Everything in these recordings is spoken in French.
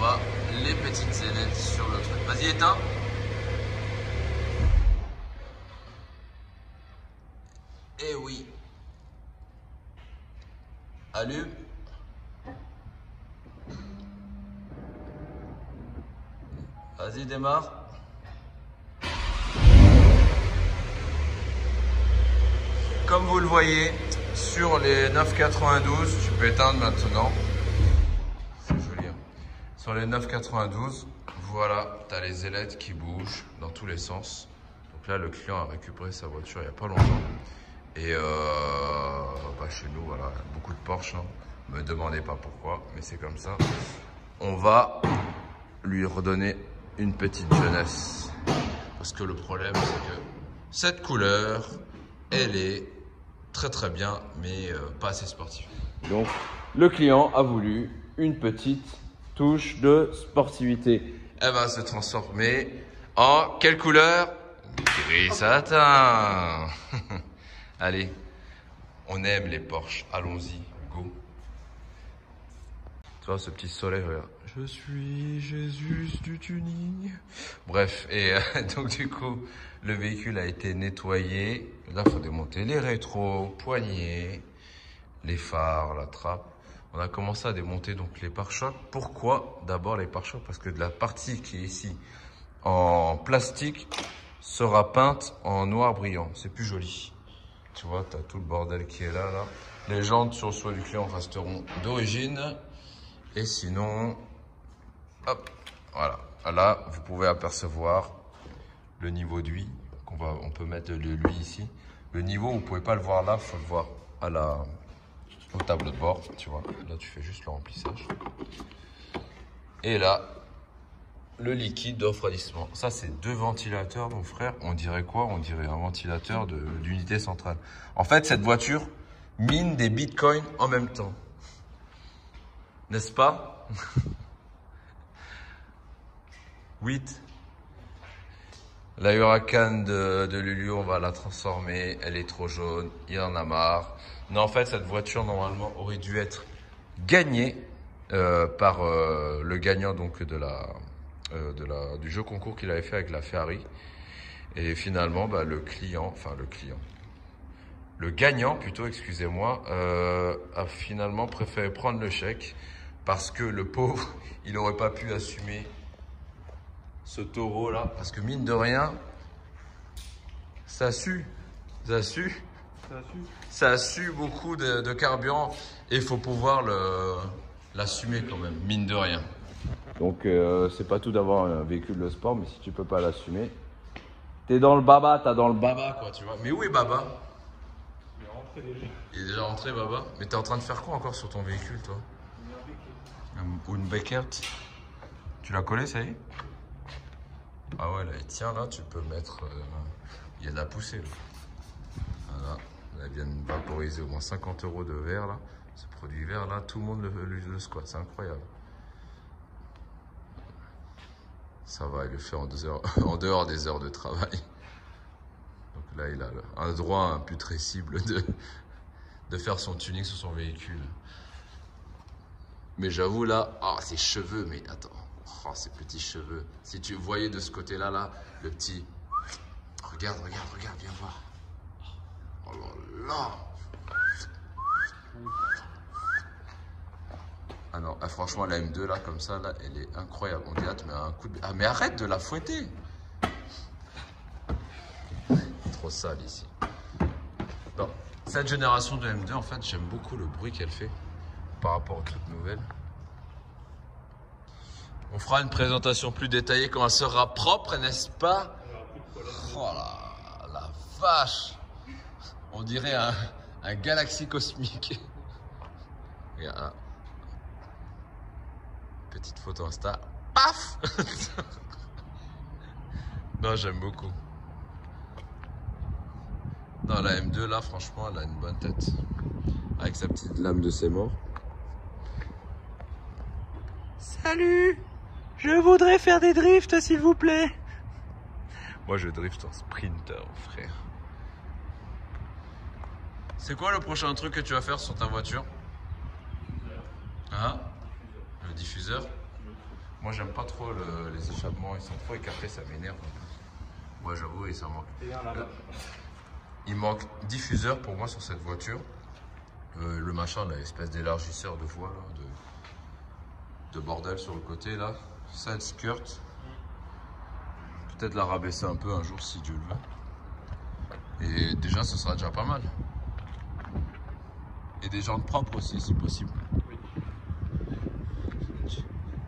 va les petites ailettes sur le truc. Vas-y, éteins. Eh oui. Allume. Vas-y, démarre. Comme vous le voyez, sur les 9,92, tu peux éteindre maintenant. C'est joli. Hein. Sur les 9,92, voilà, tu as les ailettes qui bougent dans tous les sens. Donc là, le client a récupéré sa voiture il n'y a pas longtemps. Et chez nous, voilà, beaucoup de Porsche. Hein. Me demandez pas pourquoi, mais c'est comme ça. On va lui redonner une petite jeunesse. Parce que le problème, c'est que cette couleur, elle est très très bien, mais pas assez sportive. Donc, le client a voulu une petite touche de sportivité. Elle va se transformer en quelle couleur? Gris satin. Allez, on aime les Porsche. Allons-y, go. Tu vois ce petit soleil, regarde. Je suis Jésus du tuning. Bref, et donc du coup, le véhicule a été nettoyé. Là, il faut démonter les rétros, poignées, les phares, la trappe. On a commencé à démonter donc les pare-chocs. Pourquoi d'abord les pare-chocs? Parce que de la partie qui est ici en plastique sera peinte en noir brillant. C'est plus joli. Tu vois, tu as tout le bordel qui est là. Les jantes sur le soin du client resteront d'origine. Et sinon, hop, voilà. Là, vous pouvez apercevoir le niveau d'huile. On peut mettre de l'huile ici. Le niveau, vous ne pouvez pas le voir là, il faut le voir au tableau de bord. Tu vois, là, tu fais juste le remplissage. Et là, le liquide de refroidissement. Ça, c'est 2 ventilateurs, mon frère. On dirait quoi? On dirait un ventilateur d'unité centrale. En fait, cette voiture mine des bitcoins en même temps. N'est-ce pas? 8. La Huracan de Lulu, on va la transformer. Elle est trop jaune. Il en a marre. Non, en fait, cette voiture, normalement, aurait dû être gagnée par le gagnant donc du jeu concours qu'il avait fait avec la Ferrari. Et finalement, le gagnant plutôt, excusez-moi, a finalement préféré prendre le chèque parce que le pauvre, il n'aurait pas pu assumer ce taureau là. Parce que mine de rien, ça sue beaucoup de carburant et il faut pouvoir l'assumer quand même, mine de rien. Donc c'est pas tout d'avoir un véhicule de sport, mais si tu peux pas l'assumer, t'es dans le baba, t'as dans le baba quoi, tu vois. Mais où est Baba? Il est rentré déjà. Il est déjà rentré Baba. Mais t'es en train de faire quoi encore sur ton véhicule toi? Une Beckert. Tu l'as collé, ça y est? Ah ouais, là, il tient là, tu peux mettre... il y a de la poussée là. Voilà, elle vient de vaporiser au moins 50 € de verre là. Ce produit vert là, tout le monde le squatte, c'est incroyable. Ça va, il le fait en 2 heures, en dehors des heures de travail. Donc là, il a un droit imputrescible de faire son tuning sur son véhicule. Mais j'avoue là, ses cheveux, mais attends, ces petits cheveux. Si tu voyais de ce côté-là, là, le petit... Regarde, viens voir. Oh là là. Ah non, franchement, la M2 là, comme ça, là, elle est incroyable. On dirait, tu mets un coup de... Ah mais arrête de la fouetter. Trop sale ici. Bon, cette génération de M2, en fait, j'aime beaucoup le bruit qu'elle fait par rapport aux toutes nouvelles. On fera une présentation plus détaillée quand elle sera propre, n'est-ce pas? Oh la vache! On dirait un galaxie cosmique. Regarde. Petite photo Insta. Paf! Non, j'aime beaucoup. Non, la M2 là, franchement, elle a une bonne tête. Avec sa petite lame de ses morts. Salut! Je voudrais faire des drifts, s'il vous plaît. Moi, je drift en sprinter, frère. C'est quoi le prochain truc que tu vas faire sur ta voiture? Hein? Le diffuseur? Moi, j'aime pas trop les échappements. Ils sont trop écartés, ça m'énerve. Moi, j'avoue, et ça manque. Il manque diffuseur pour moi sur cette voiture. Le machin, l'espèce d'élargisseur de voie, là, de bordel sur le côté, là. Side skirt. Peut-être la rabaisser un peu un jour si Dieu le veut. Et déjà, ce sera déjà pas mal. Et des jantes propres aussi, si possible. Oui.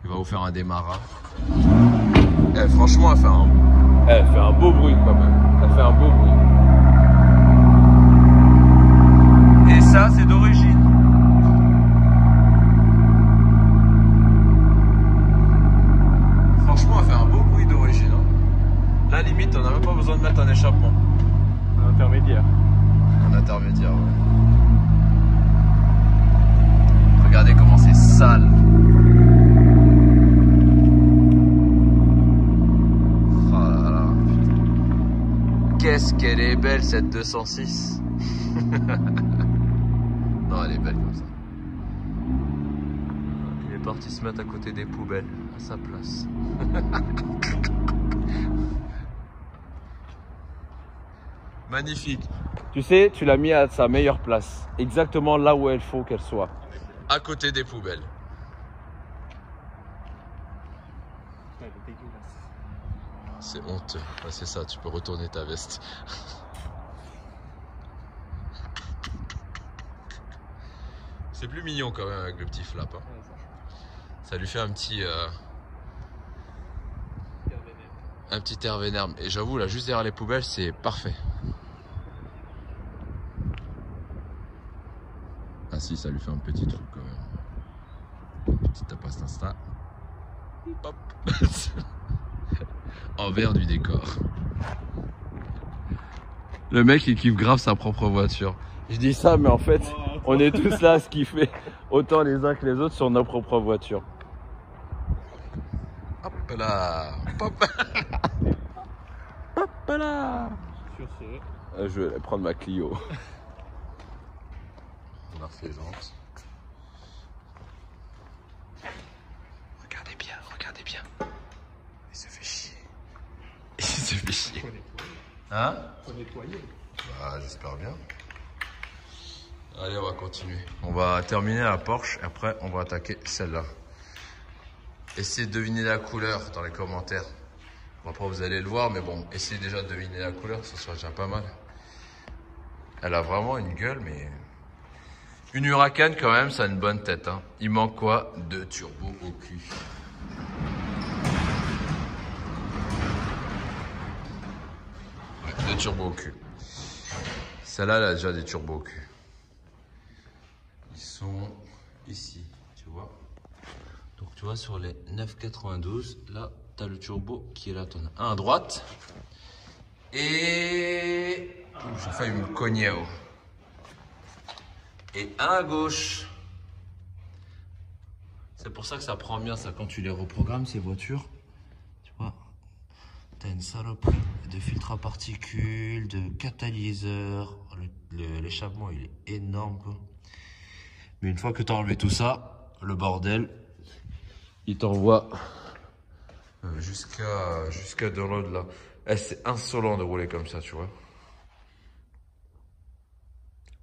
Il va vous faire un démarrage. Franchement, elle fait un beau bruit quand même. Elle fait un beau bruit. Et ça, c'est d'origine. Franchement, elle fait un beau bruit d'origine. Hein. Là, limite, on n'a même pas besoin de mettre un échappement. Un intermédiaire. Un intermédiaire, ouais. Regardez comment c'est sale. Oh là là. Qu'est-ce qu'elle est belle cette 206. Non, elle est belle comme ça. Il est parti se mettre à côté des poubelles, à sa place. Magnifique. Tu sais, tu l'as mis à sa meilleure place. Exactement là où il faut qu'elle soit. À côté des poubelles. Elle est dégueulasse. C'est honteux. Ouais, c'est ça, tu peux retourner ta veste. C'est plus mignon quand même avec le petit flap. Hein. Ça lui fait un petit air vénère. Et j'avoue, là, juste derrière les poubelles, c'est parfait. Ah si, ça lui fait un petit truc quand même. Petite tapasse Insta. Hop. Envers du décor. Le mec, il kiffe grave sa propre voiture. Je dis ça, mais en fait, on est tous là à se kiffer autant les uns que les autres sur nos propres voitures. Hop là. Hop. Hop là. Sur ce, Je vais aller prendre ma Clio. On a refait les jantes. Regardez bien, regardez bien. Il se fait chier. Il se fait chier. faut nettoyer. Hein? Faut nettoyer. Bah, j'espère bien. Allez, on va continuer. On va terminer la Porsche et après on va attaquer celle-là. Essayez de deviner la couleur dans les commentaires. Bon, après vous allez le voir, mais bon, essayez déjà de deviner la couleur, ce sera déjà pas mal. Elle a vraiment une gueule, mais... Une Huracan quand même, ça a une bonne tête. Hein. Il manque quoi? 2 turbos au cul. Ouais, 2 turbos au cul. Celle-là, elle a déjà des turbos au cul. Ils sont ici, tu vois. Donc tu vois, sur les 9,92, là, tu as le turbo qui est là. Tu en as un à droite. Et... J'ai failli me cogner haut. Et un à gauche. C'est pour ça que ça prend bien ça quand tu les reprogrammes ces voitures. Tu vois, t'as une saloperie de filtre à particules, de catalyseur. L'échappement il est énorme quoi. Mais une fois que tu as enlevé tout ça, le bordel, il t'envoie jusqu'à dans l'autre là. Eh, c'est insolent de rouler comme ça, tu vois.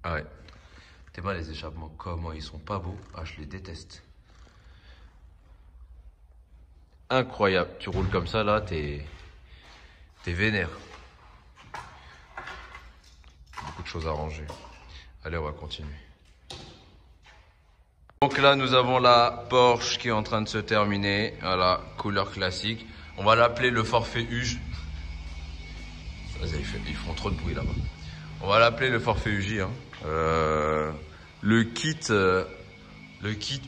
Ah ouais. T'es mal les échappements, comment ils sont pas beaux. Ah, je les déteste. Incroyable. Tu roules comme ça, là, t'es vénère. Beaucoup de choses à ranger. Allez, on va continuer. Donc là, nous avons la Porsche qui est en train de se terminer. Voilà, couleur classique. On va l'appeler le forfait UJ. Ils font trop de bruit là-bas. On va l'appeler le forfait UJ. Hein. Le kit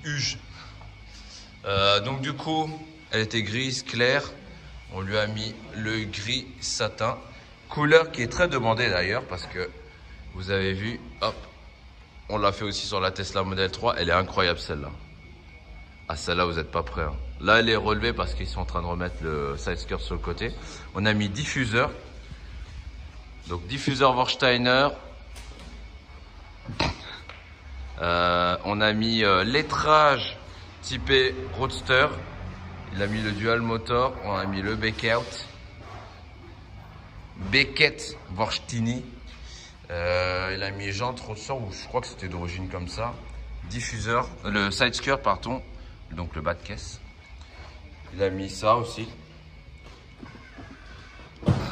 UJ. Donc du coup, elle était grise claire. On lui a mis le gris satin. Couleur qui est très demandée d'ailleurs parce que vous avez vu, hop, on l'a fait aussi sur la Tesla Model 3. Elle est incroyable celle-là. Ah celle-là, vous n'êtes pas prêts. Hein. Là, elle est relevée parce qu'ils sont en train de remettre le side skirt sur le côté. On a mis diffuseur. Donc diffuseur Warsteiner. On a mis lettrage typé Roadster. Il a mis le dual motor, on a mis le Beckett. Beckett Vorstini. Il a mis jantes ressort, ou je crois que c'était d'origine comme ça. Diffuseur, le side skirt pardon, donc le bas de caisse. Il a mis ça aussi.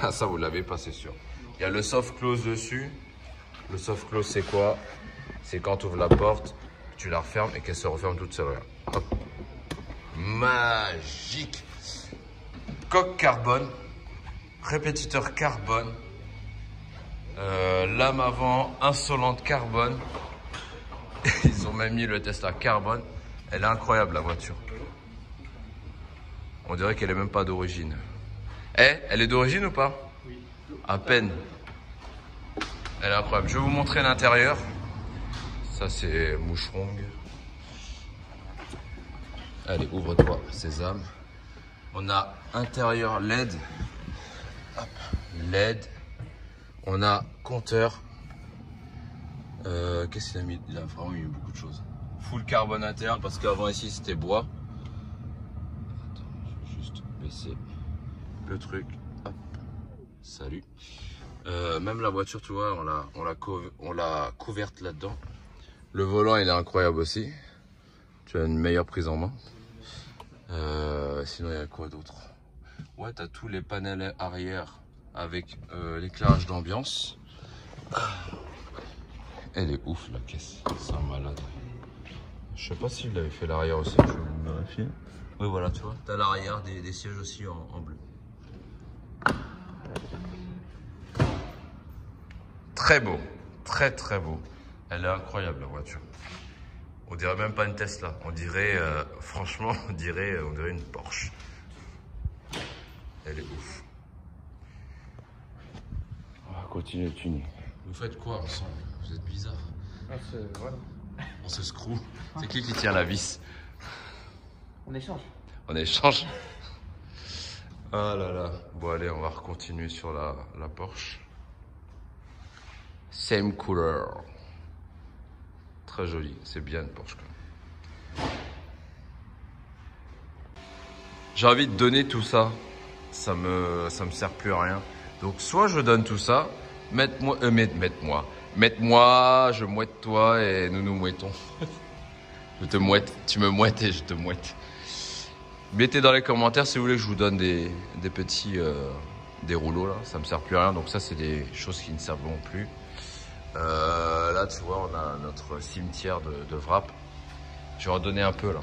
Ah, ça vous l'avez pas, c'est sûr. Il y a le soft close dessus. Le soft close c'est quoi? C'est quand tu ouvres la porte, tu la refermes et qu'elle se referme toute seule. Hop. Magique. Coque carbone, répétiteur carbone, lame avant insolente carbone. Ils ont même mis le Tesla carbone. Elle est incroyable la voiture. On dirait qu'elle est même pas d'origine. Eh, elle est d'origine ou pas? Oui. À peine. Elle est incroyable. Je vais vous montrer l'intérieur. Ça c'est moucheron. Allez, ouvre-toi, sésame. On a intérieur LED. Hop, LED. On a compteur. Qu'est-ce qu'il a mis? Il a vraiment mis beaucoup de choses. Full carbone interne parce qu'avant ici c'était bois. Attends, je vais juste baisser le truc. Hop. Salut. Même la voiture, tu vois, on l'a couverte là-dedans. Le volant, il est incroyable aussi. Tu as une meilleure prise en main. Sinon, il y a quoi d'autre? Ouais, tu as tous les panels arrière avec l'éclairage d'ambiance. Elle est ouf la caisse, c'est un malade. Je sais pas s'il avait fait l'arrière aussi, je vais vous vérifier. Oui, voilà, tu vois, tu as l'arrière des sièges aussi en bleu. Très beau, très très beau. Elle est incroyable la voiture. On dirait même pas une Tesla, on dirait, franchement, on dirait une Porsche. Elle est ouf. On va continuer de tuner. Vous faites quoi ensemble? Vous êtes bizarre. Voilà. On se screw. C'est qui tient la vis? On échange. On échange. Ah là là. Bon allez, on va continuer sur la Porsche. Same couleur. Très joli. C'est bien une Porsche quand même. J'ai envie de donner tout ça. Ça me sert plus à rien. Donc soit je donne tout ça. Mette-moi, je mouette toi et nous nous mouettons. Je te mouette, tu me mouettes et je te mouette. Mettez dans les commentaires si vous voulez que je vous donne des petits des rouleaux là, ça me sert plus à rien. Donc ça c'est des choses qui ne serviront plus. Là tu vois on a notre cimetière de Wrap. Je vais en donner un peu là.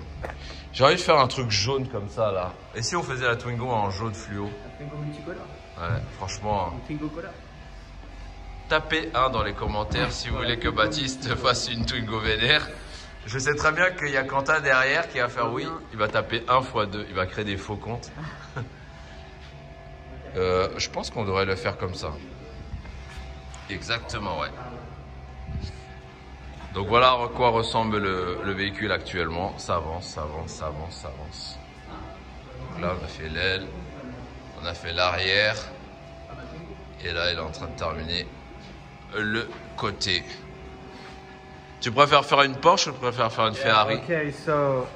J'ai envie de faire un truc jaune comme ça là. Et si on faisait la Twingo en jaune fluo? La Twingo multicolore. Ouais, franchement. Twingo color. Tapez 1 dans les commentaires si vous voulez que Baptiste fasse une Twingo vénère. Je sais très bien qu'il y a Quentin derrière qui va faire oui. Il va taper 1 x 2. Il va créer des faux comptes. Je pense qu'on devrait le faire comme ça. Exactement, ouais. Donc voilà à quoi ressemble le véhicule actuellement. Ça avance, ça avance, ça avance, ça avance. Donc là, on a fait l'aile. On a fait l'arrière. Et là, il est en train de terminer le côté. Tu préfères faire une Porsche ou tu préfères faire une Ferrari? Okay, so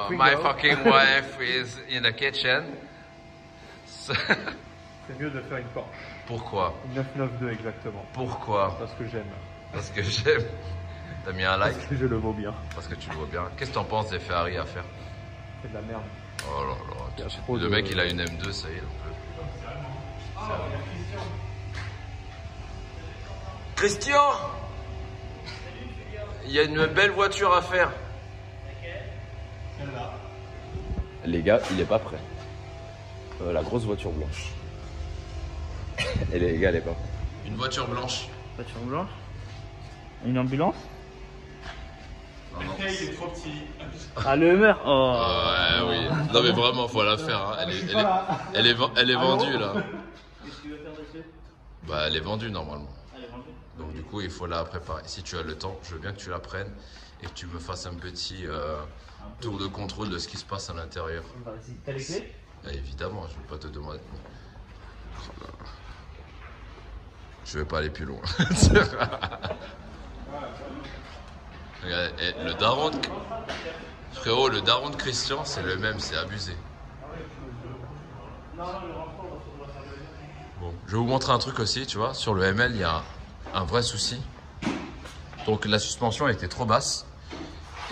my fucking wife is in the kitchen. c'est mieux de faire une Porsche. Pourquoi? Une 992 exactement. Pourquoi? Parce que j'aime. Parce que j'aime. T'as mis un like? Parce que je le vaux bien. Parce que tu le vois bien. Qu'est-ce que t'en penses des Ferrari à faire? C'est de la merde. Oh là Il y a là. trop Le de- mec il a une M2, ça y est. Christian! Il y a une belle voiture à faire. Les gars, il est pas prêt. La grosse voiture blanche. Et les gars, elle est pas prête. Une voiture blanche. Voiture blanche. Une ambulance. Non, non. Ah, le Hummer. Oh. Ouais, oui. Non mais vraiment, faut la faire. Hein. Elle est vendue là. Qu'est-ce que tu veux faire dessus? Bah, elle est vendue normalement. Elle est vendue. Donc du coup, il faut la préparer. Si tu as le temps, je veux bien que tu la prennes et que tu me fasses un petit tour de contrôle de ce qui se passe à l'intérieur. Vas-y, t'as les clés? Évidemment, je ne vais pas te demander. Je vais pas aller plus loin. Regarde, le daron. Frérot, le daron de Christian, c'est le même, c'est abusé. Bon, je vais vous montrer un truc aussi, tu vois. Sur le ML, il y a un vrai souci. Donc la suspension était trop basse.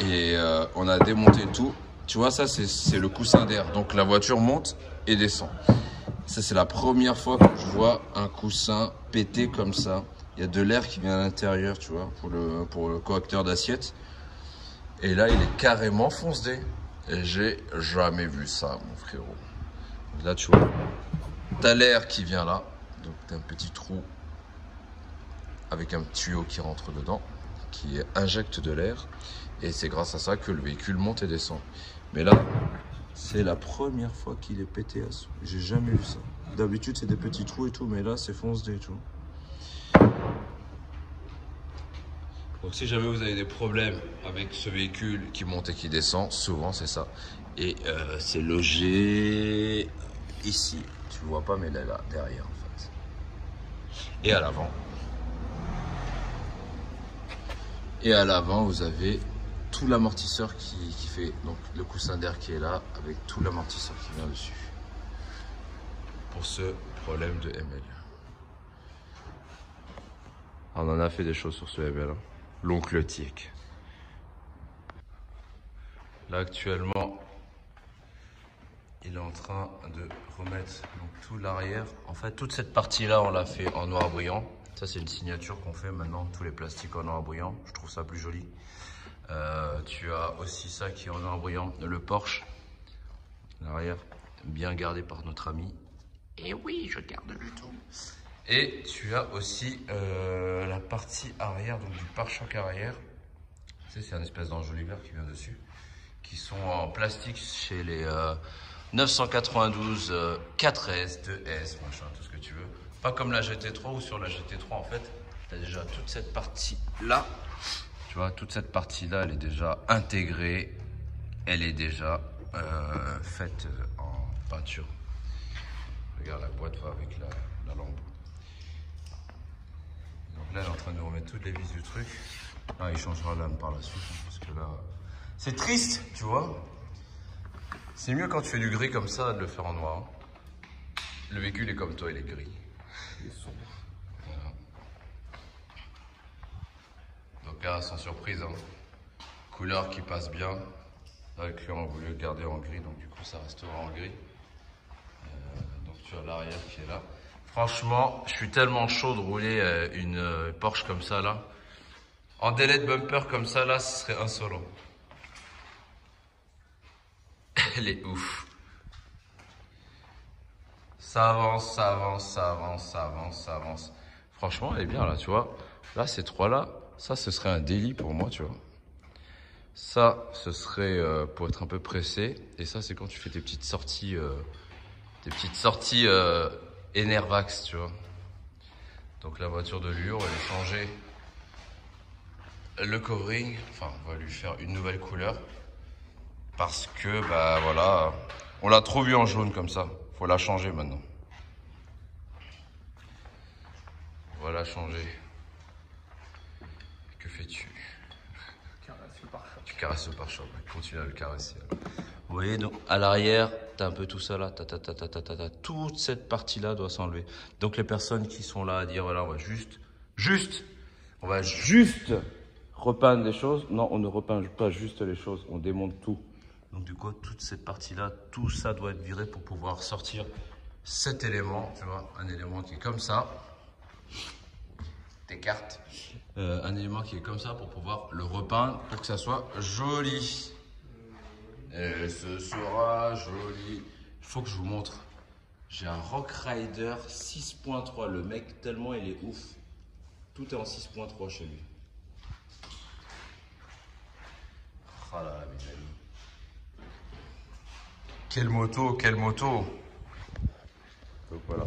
Et on a démonté tout. Tu vois, ça, c'est le coussin d'air. Donc la voiture monte et descend. Ça, c'est la première fois que je vois un coussin pété comme ça. Il y a de l'air qui vient à l'intérieur, tu vois, pour le correcteur d'assiette. Et là, il est carrément foncé. Et j'ai jamais vu ça, mon frérot. Donc là, tu vois, t'as l'air qui vient là. Donc t'as un petit trou avec un tuyau qui rentre dedans, qui injecte de l'air. Et c'est grâce à ça que le véhicule monte et descend. Mais là, c'est la première fois qu'il est pété à sous. J'ai jamais vu ça. D'habitude, c'est des petits trous et tout, mais là, c'est foncé et tout. Donc si jamais vous avez des problèmes avec ce véhicule qui monte et qui descend, souvent c'est ça. Et c'est logé ici. Tu le vois pas, mais elle est là, derrière en fait. Et à l'avant. Et à l'avant, vous avez tout l'amortisseur qui fait donc le coussin d'air qui est là avec tout l'amortisseur qui vient dessus. Pour ce problème de ML. On en a fait des choses sur ce ML. Hein. L'oncle Tiek. Là actuellement, il est en train de remettre donc, tout l'arrière. En fait, toute cette partie-là, on l'a fait en noir brillant. Ça, c'est une signature qu'on fait maintenant, tous les plastiques en noir brillant. Je trouve ça plus joli. Tu as aussi ça qui est en noir brillant, le Porsche. L'arrière, bien gardé par notre ami. Et oui, je garde le tout. Et tu as aussi la partie arrière, donc du pare-choc arrière. Tu sais, c'est un espèce d'enjoliveur qui vient dessus. Qui sont en plastique chez les 992 4S, 2S, machin, tout ce que tu veux. Pas comme la GT3 ou sur la GT3 en fait, tu as déjà toute cette partie-là. Tu vois, toute cette partie-là, elle est déjà intégrée. Elle est déjà faite en peinture. Regarde, la boîte va avec la lampe. Donc là, elle est en train de nous remettre toutes les vis du truc. Ah, il changera l'âme par la suite, hein, parce que là... C'est triste, tu vois. C'est mieux quand tu fais du gris comme ça, de le faire en noir. Hein. Le véhicule est comme toi, il est gris. Il est sombre. Voilà. Donc là, sans surprise, hein. Couleur qui passe bien. Là, le client a voulu le garder en gris, donc du coup, ça restera en gris. Donc tu as l'arrière qui est là. Franchement, je suis tellement chaud de rouler une Porsche comme ça, là. En délai de bumper comme ça, là, ce serait insolent. Elle est ouf. Ça avance, ça avance, ça avance, ça avance, ça avance. Franchement, elle est bien là, tu vois. Là, ces trois-là, ça, ce serait un délit pour moi, tu vois. Ça, ce serait pour être un peu pressé. Et ça, c'est quand tu fais tes petites sorties Enervax, tu vois. Donc la voiture de Lure, elle est changée. Le covering, enfin, on va lui faire une nouvelle couleur. Parce que, bah voilà, on l'a trop vu en jaune comme ça. Faut la changer maintenant. On va la changer. Que fais-tu? Tu caresses le pare-choc. Continue à le caresser. Alors. Vous voyez, donc à l'arrière, tu as un peu tout ça là. Toute cette partie-là doit s'enlever. Donc les personnes qui sont là à dire, voilà, on va juste repeindre les choses. Non, on ne repeint pas juste les choses, on démonte tout. Donc du coup, toute cette partie-là, tout ça doit être viré pour pouvoir sortir cet élément, tu vois, un élément qui est comme ça. T'écartes. Un élément qui est comme ça pour pouvoir le repeindre pour que ça soit joli. Et ce sera joli. Il faut que je vous montre. J'ai un Rock Rider 6.3. Le mec, tellement il est ouf. Tout est en 6.3 chez lui. Oh là là, mes amis. Quelle moto, quelle moto. Donc voilà.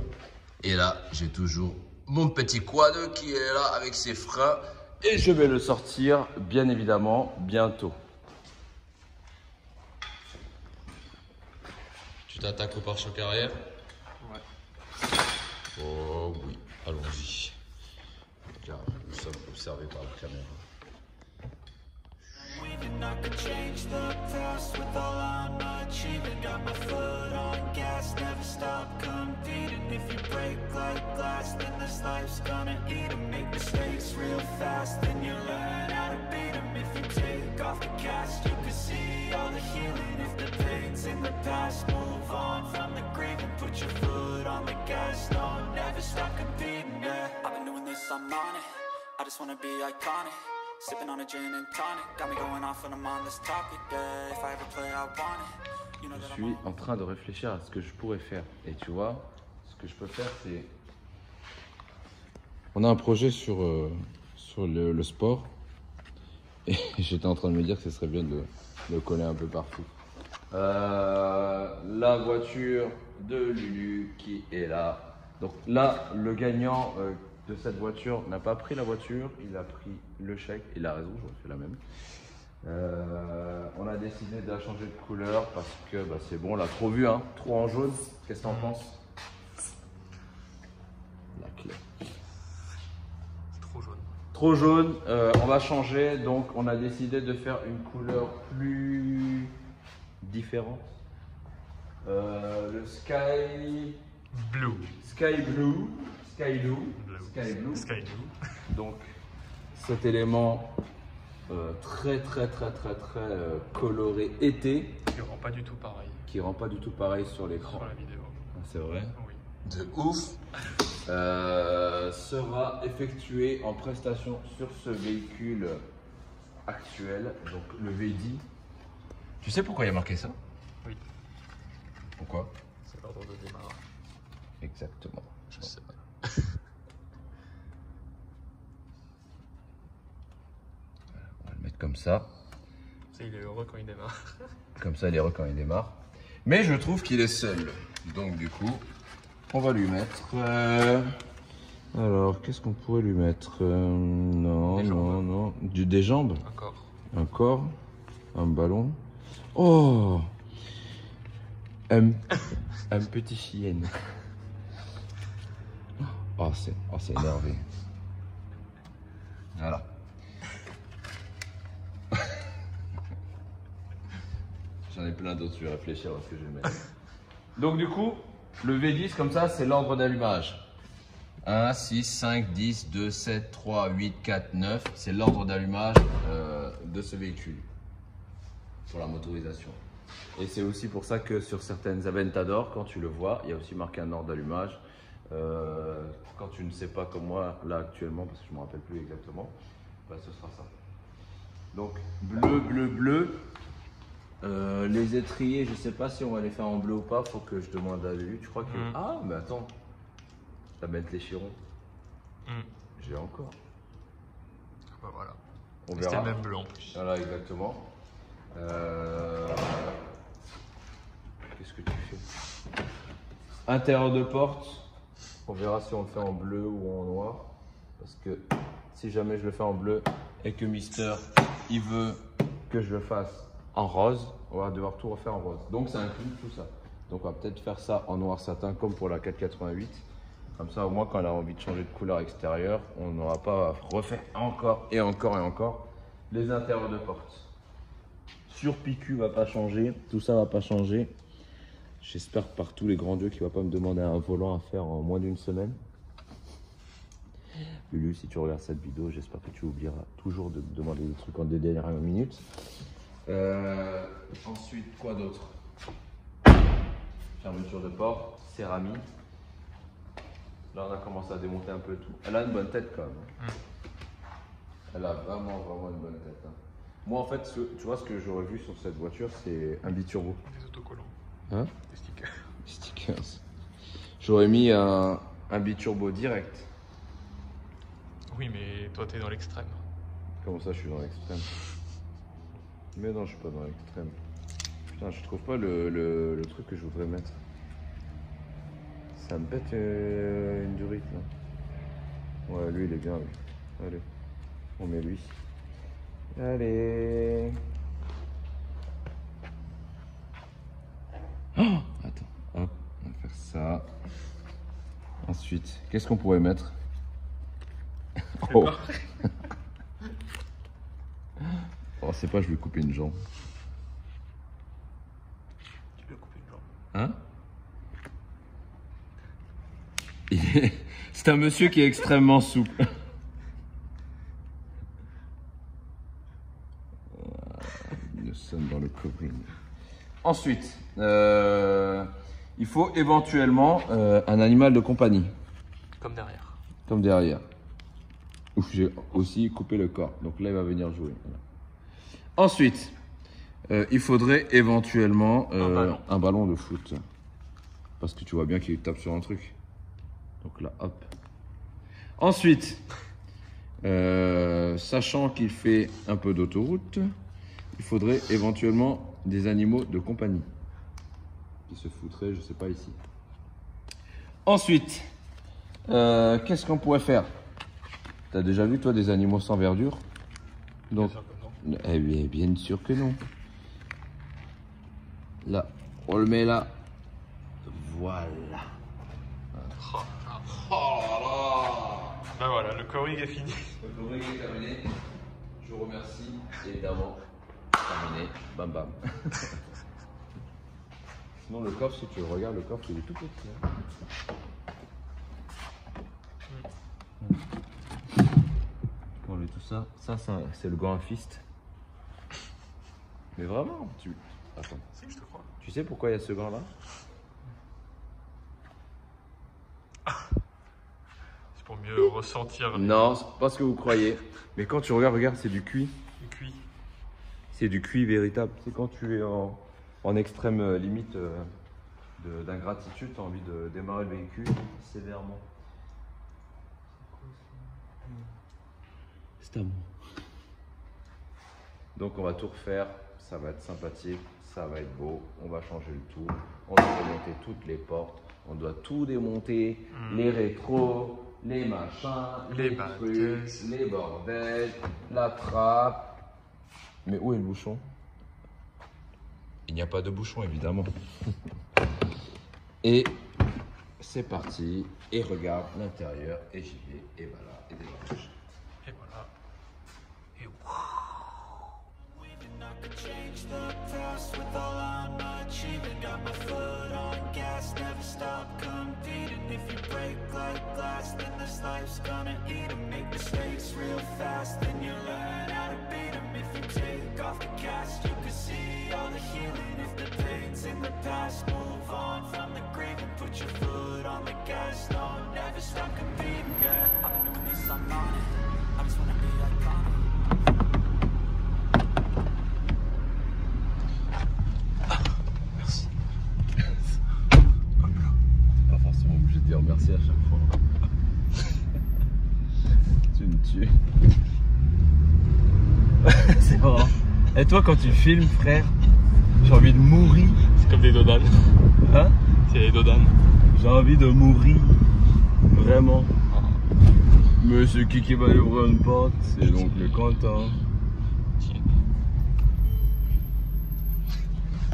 Et là, j'ai toujours mon petit quad qui est là avec ses freins. Et je vais le sortir, bien évidemment, bientôt. Tu t'attaques au pare-choc arrière? Ouais. Oh oui, allons-y. Car nous sommes observés par la caméra. break like glass, then this life's gonna eat 'em. Make mistakes real fast, then you learn how to beat 'em. If you take off the cast, you can see all the healing. If the pain's in the past, move on from the grave and put your foot on the gas. No, never stop competing, yeah. I've been doing this, I'm on it. I just wanna be iconic. Sipping on a gin and tonic. Got me going off when I'm on this topic, yeah. If I ever play, I want it. You know that Je suis en train de réfléchir à ce que je pourrais faire. Et tu vois, ce que je peux faire, c'est... On a un projet sur le sport. Et j'étais en train de me dire que ce serait bien de le coller un peu partout. La voiture de Lulu qui est là. Donc là, le gagnant de cette voiture n'a pas pris la voiture, il a pris le chèque. Il a raison, j'aurais fait la même. On a décidé de la changer de couleur parce que bah, c'est bon, on l'a trop vu, hein, trop en jaune. Qu'est-ce que t'en penses? La clé. Trop jaune. Trop jaune, on va changer, donc on a décidé de faire une couleur plus différente. Le sky Blue. blue. Donc cet élément très coloré été Qui rend pas du tout pareil qui rend pas du tout pareil sur l'écran. sur la vidéo. Ah, c'est vrai. Oui. De ouf. Sera effectué en prestation sur ce véhicule actuel, donc le V10. Tu sais pourquoi il y a marqué ça? Oui. Pourquoi? C'est l'ordre de démarrage. Exactement. Je sais pas. On va le mettre comme ça. Tu sais, il est heureux quand il démarre. Comme ça, il est heureux quand il démarre. Mais je trouve qu'il est seul. Donc du coup, on va lui mettre... Alors, qu'est-ce qu'on pourrait lui mettre? Non. Des jambes? Encore. Un corps? Un ballon? Oh! Un petit chien. Oh, c'est énervé. Voilà. J'en ai plein d'autres, je vais réfléchir à ce que je vais mettre. Donc du coup, le V10 comme ça, c'est l'ordre d'allumage. 1, 6, 5, 10, 2, 7, 3, 8, 4, 9. C'est l'ordre d'allumage de ce véhicule pour la motorisation. Et c'est aussi pour ça que sur certaines Aventador, quand tu le vois, il y a aussi marqué un ordre d'allumage. Quand tu ne sais pas comme moi, là actuellement, parce que je ne me rappelle plus exactement, bah, ce sera ça. Donc bleu. Les étriers, je ne sais pas si on va les faire en bleu ou pas, faut que je demande à Lulu. Tu crois que... Ah, mais attends, la mettre les chirons. J'ai encore. Bah voilà. On C'était verra. le même bleu en plus. Voilà, exactement. Qu'est-ce que tu fais? Intérieur de porte. On verra si on le fait en bleu ou en noir. Parce que si jamais je le fais en bleu et que Mister il veut que je le fasse en rose, on va devoir tout refaire en rose. Donc ça inclut tout ça. Donc on va peut-être faire ça en noir satin comme pour la 488. Comme ça au moins quand elle a envie de changer de couleur extérieure, on n'aura pas à refaire encore et encore les intérieurs de porte. Sur PQ va pas changer, tout ça va pas changer. J'espère par tous les grands dieux qu'il va pas me demander un volant à faire en moins d'une semaine. Lulu, si tu regardes cette vidéo, j'espère que tu oublieras toujours de me demander des trucs en des dernières minutes. Ensuite, quoi d'autre? Fermeture de porte, céramique. Là, on a commencé à démonter un peu tout. Elle a une bonne tête quand même. Elle a vraiment une bonne tête. Hein. Moi, en fait, tu vois, ce que j'aurais vu sur cette voiture, c'est un biturbo. Des autocollants. Hein? Des stickers. Stickers. J'aurais mis un biturbo direct. Oui, mais toi, t'es dans l'extrême. Comment ça, je suis dans l'extrême? Mais non, je suis pas dans l'extrême. Putain, je trouve pas le truc que je voudrais mettre. Ça me pète une durite là. Ouais, lui il est bien, lui. Allez, on met lui. Allez. Oh, attends, hop, on va faire ça. Ensuite, qu'est-ce qu'on pourrait mettre? Oh. Oh, c'est pas, je vais couper une jambe. Tu peux couper une jambe. Hein? C'est un monsieur qui est extrêmement souple. Nous sommes dans le covering. Ensuite, il faut éventuellement un animal de compagnie. Comme derrière. Comme derrière. Ouf, j'ai aussi coupé le corps. Donc là, il va venir jouer. Voilà. Ensuite, il faudrait éventuellement un ballon de foot. Parce que tu vois bien qu'il tape sur un truc. Donc là, hop. Ensuite, sachant qu'il fait un peu d'autoroute, il faudrait éventuellement des animaux de compagnie. Qui se foutraient, je sais pas, ici. Ensuite, qu'est-ce qu'on pourrait faire? T'as déjà vu, toi, des animaux sans verdure? Donc, eh bien, bien sûr que non. Là, on le met là. Voilà. Ben voilà, le covering est fini. Le covering est terminé. Je vous remercie, évidemment. Terminé. Bam bam. Sinon, le coffre, si tu regardes, le coffre, il est tout petit. Hein. Pour enlever tout ça, c'est le gant à fist. Mais vraiment, Attends. Si, je te crois. Tu sais pourquoi il y a ce gant-là? C'est pour mieux ressentir. Non, c'est pas ce que vous croyez. Mais quand tu regardes, c'est du cuit. Le cuit. C'est du cuit véritable. C'est quand tu es en extrême limite d'ingratitude, tu as envie de démarrer le véhicule sévèrement. C'est à moi. Donc on va tout refaire, ça va être sympathique, ça va être beau, on va changer le tout, on doit démonter toutes les portes, on doit tout démonter, les rétros, les machins, Les trucs, les bordels, la trappe. Mais où est le bouchon? Il n'y a pas de bouchon évidemment. Et c'est parti, et regarde l'intérieur, et j'y vais, et voilà, et démarrage. Et voilà. Et I could change the past with all I'm achieving. Got my foot on gas, never stop competing. If you break like glass, then this life's gonna eat 'em. Make mistakes real fast, then you learn how to beat 'em. If you take off the cast, you can see all the healing. If the pain's in the past, move on from the grave and put your foot on the gas. No, never stop competing, yeah. I've been doing this, I'm on it. I just wanna be iconic. Merci à chaque fois. Tu me tues. C'est marrant. Et toi, quand tu filmes, frère, j'ai envie de mourir. c'est comme des dodanes. Hein? C'est les dodanes. J'ai envie de mourir. Vraiment. Mais c'est qui va aller ouvrir une porte? C'est donc le Quentin.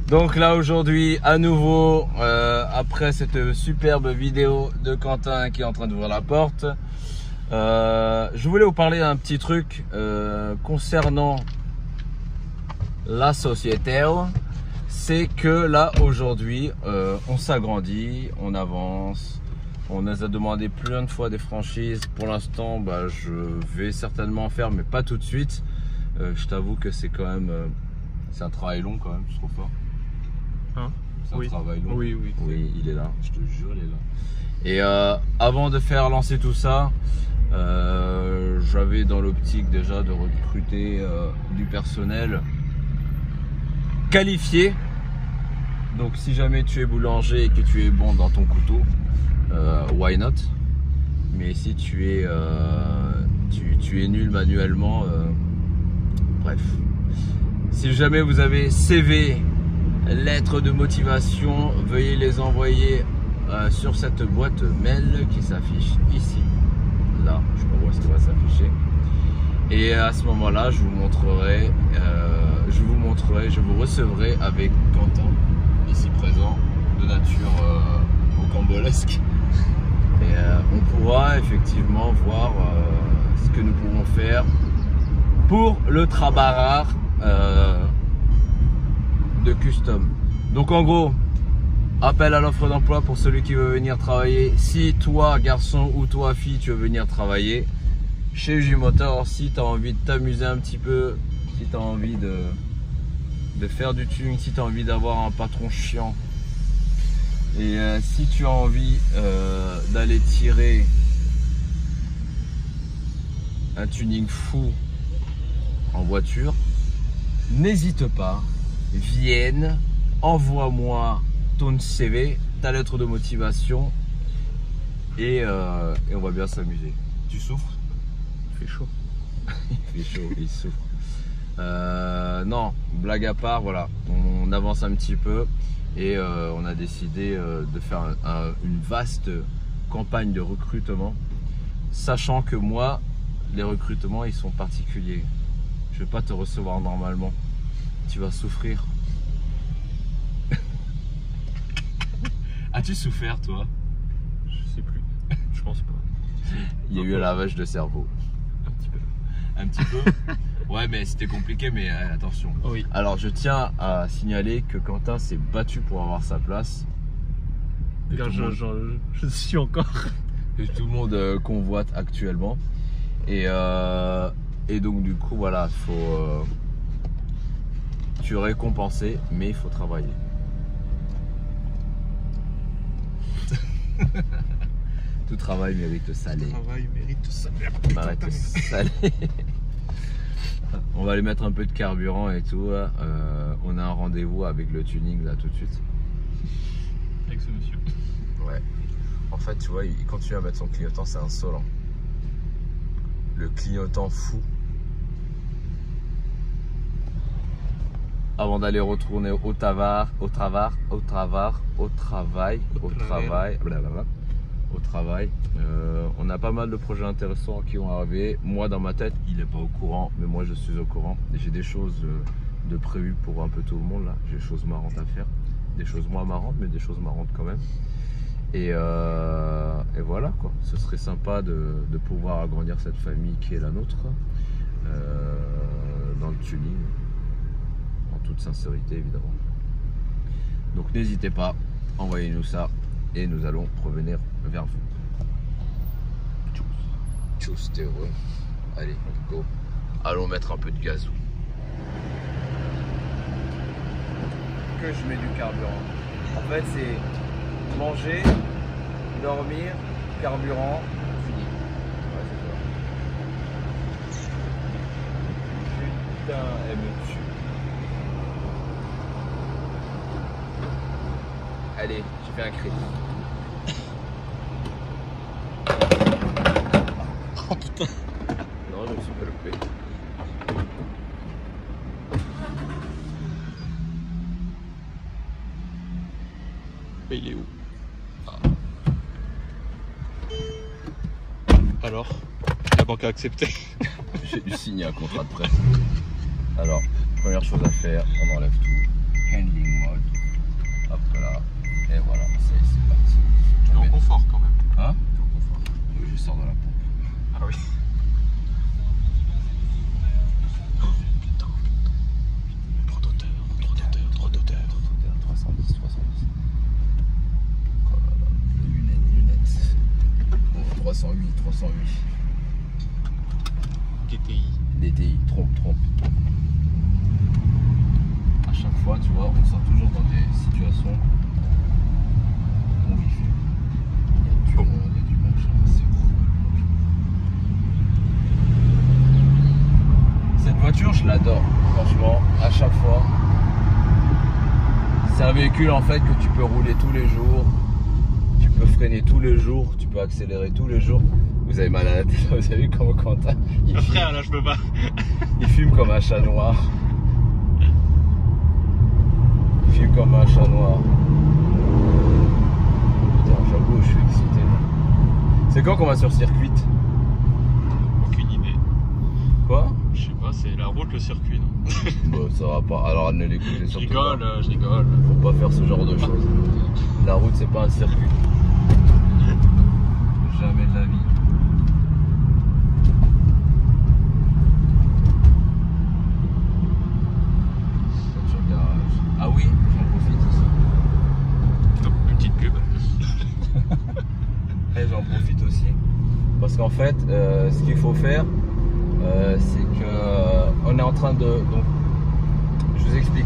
Donc là aujourd'hui, à nouveau, après cette superbe vidéo de Quentin qui est en train d'ouvrir la porte, je voulais vous parler d'un petit truc concernant la société. C'est que là aujourd'hui, on s'agrandit, on avance, on nous a demandé plein de fois des franchises. Pour l'instant, bah, je vais certainement en faire, mais pas tout de suite. Je t'avoue que c'est quand même, c'est un travail long quand même, je trouve fort. C'est un travail long. Oui, oui. Oui, il est là, je te jure, il est là. Et avant de faire lancer tout ça, j'avais dans l'optique déjà de recruter du personnel qualifié. Donc si jamais tu es boulanger et que tu es bon dans ton couteau, why not? Mais si tu es, tu es nul manuellement, bref. Si jamais vous avez CV, lettres de motivation, veuillez les envoyer sur cette boîte mail qui s'affiche ici. Là, je sais pas où est-ce qu'elle va s'afficher. Et à ce moment-là, je vous montrerai, je vous recevrai avec Quentin, ici présent, de nature rocambolesque. Et on pourra effectivement voir ce que nous pouvons faire pour le trabarard de custom. Donc en gros, Appel à l'offre d'emploi pour celui qui veut venir travailler. Si toi, garçon ou toi, fille, tu veux venir travailler chez UJ Motor, si tu as envie de t'amuser un petit peu, si tu as envie de faire du tuning, si tu as envie d'avoir un patron chiant, et si tu as envie d'aller tirer un tuning fou en voiture, n'hésite pas, vienne, envoie-moi ton CV, ta lettre de motivation et on va bien s'amuser. Tu souffres? Il fait chaud. Il fait chaud, il souffre. Non, blague à part, voilà, on avance un petit peu et on a décidé de faire une vaste campagne de recrutement, sachant que moi, les recrutements, ils sont particuliers. Je vais pas te recevoir normalement, tu vas souffrir. As-tu souffert, toi? Je sais plus. Je pense pas. Il y a eu un lavage de cerveau. Un petit peu. Un petit peu. Ouais, mais c'était compliqué, mais attention. Oui. Alors, je tiens à signaler que Quentin s'est battu pour avoir sa place. Car je suis encore. Que tout le monde convoite actuellement. Et donc, du coup, voilà, faut. Tu es récompensé, mais il faut travailler. Tout travail mérite salé. Travail mérite salaire. Mérite salé. On va aller mettre un peu de carburant et tout. On a un rendez-vous avec le tuning là tout de suite. Avec ce monsieur. Ouais. En fait, tu vois, il continue à mettre son clignotant, c'est insolent. Le clignotant fou. Avant d'aller retourner au travail, blablabla. Au travail. On a pas mal de projets intéressants qui vont arriver. Moi, dans ma tête, il n'est pas au courant, mais moi, je suis au courant. Et j'ai des choses de prévues pour un peu tout le monde là. J'ai des choses marrantes à faire, des choses moins marrantes, mais des choses marrantes quand même. Et voilà quoi. Ce serait sympa de pouvoir agrandir cette famille qui est la nôtre dans le tuning. En toute sincérité évidemment. Donc n'hésitez pas, envoyez-nous ça et nous allons revenir vers vous. Tchuss. Tchuss, t'es heureux? Allez, go. Allons mettre un peu de gazou. Que je mets du carburant. En fait c'est manger, dormir, carburant, fini. Ouais, c'est ça. Putain, elle me tue. Allez, j'ai fait un crédit. Oh putain. Non, je me suis pas loupé. Mais il est où? Alors, la banque a accepté. J'ai dû signer un contrat de presse. Alors, première chose à faire, on enlève tout. Handling mode. Hop là. Et voilà, c'est parti. Tu es en confort quand même. Hein? Tu es en confort. Oui, je sors de la pompe. Ah oui. Putain. Trop d'auteur, trop d'auteur, trop d'auteur. 310, 310. Oh là là, les lunettes. Oh, 308, 308. GTI. DTI, trompe. À chaque fois, tu vois, on sort toujours dans des situations conviviales. Il y a du monde, il y a du machin, c'est ouf. Cette voiture, je l'adore, franchement, à chaque fois. C'est un véhicule en fait que tu peux rouler tous les jours, tu peux freiner tous les jours, tu peux accélérer tous les jours. Vous avez mal à la tête, vous avez vu comment Quentin il fume, Frère, là je peux pas. il fume comme un chat noir. Il fume comme un chat noir. Putain, j'avoue, je suis excité. C'est quand qu'on va sur circuit? Aucune idée. Quoi? Je sais pas, c'est la route, le circuit, non? Bon, ça va pas. Alors ne l'écoutez Je surtout rigole, pas. je rigole. Faut pas faire ce genre de choses. La route, c'est pas un circuit. Jamais de la vie. Voiture garage. Ah oui, j'en profite aussi. Top. qu'en fait, ce qu'il faut faire, c'est que on est en train de... Donc, je vous explique.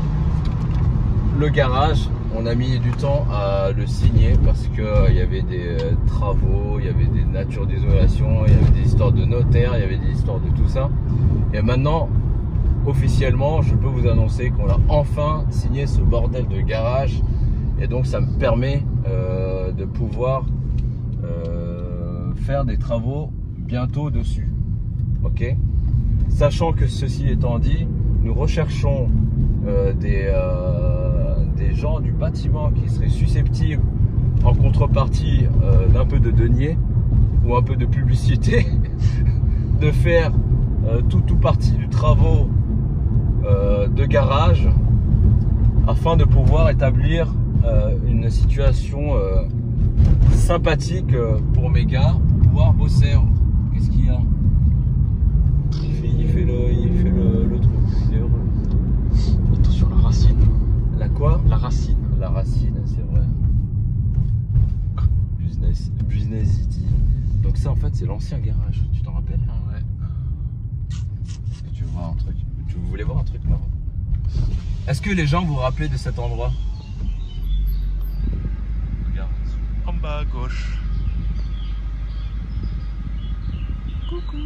Le garage, on a mis du temps à le signer parce qu'il y avait des travaux, il y avait des natures d'isolation, il y avait des histoires de notaire, il y avait des histoires de tout ça. Et maintenant, officiellement, je peux vous annoncer qu'on a enfin signé ce bordel de garage. Et donc, ça me permet de pouvoir faire des travaux bientôt dessus. Ok? Sachant que ceci étant dit, nous recherchons des gens du bâtiment qui seraient susceptibles, en contrepartie d'un peu de denier ou un peu de publicité, de faire tout partie du travaux de garage afin de pouvoir établir une situation sympathique pour mes gars, pouvoir bosser. Qu'est-ce qu'il y a? Il fait le truc, il est heureux. Attention, la racine. La quoi? La racine. La racine, c'est vrai. Business City. Donc ça en fait c'est l'ancien garage, tu t'en rappelles? Ouais. Est-ce que tu veux voir un truc? Tu voulais voir un truc marrant? Est-ce que les gens vous rappelaient de cet endroit? Regarde. En bas à gauche. Coucou.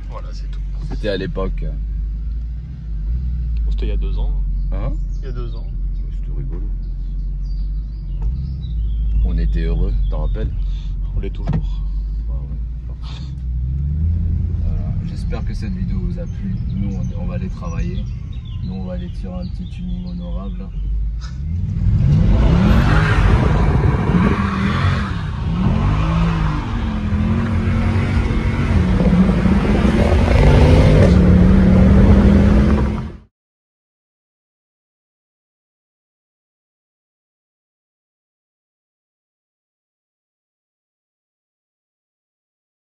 Voilà, c'est tout. C'était à l'époque. C'était il y a 2 ans. Hein? Il y a 2 ans. C'était rigolo. On était heureux, t'en rappelles? On l'est toujours. J'espère que cette vidéo vous a plu. Nous on va aller travailler. Nous on va aller tirer un petit tuning honorable.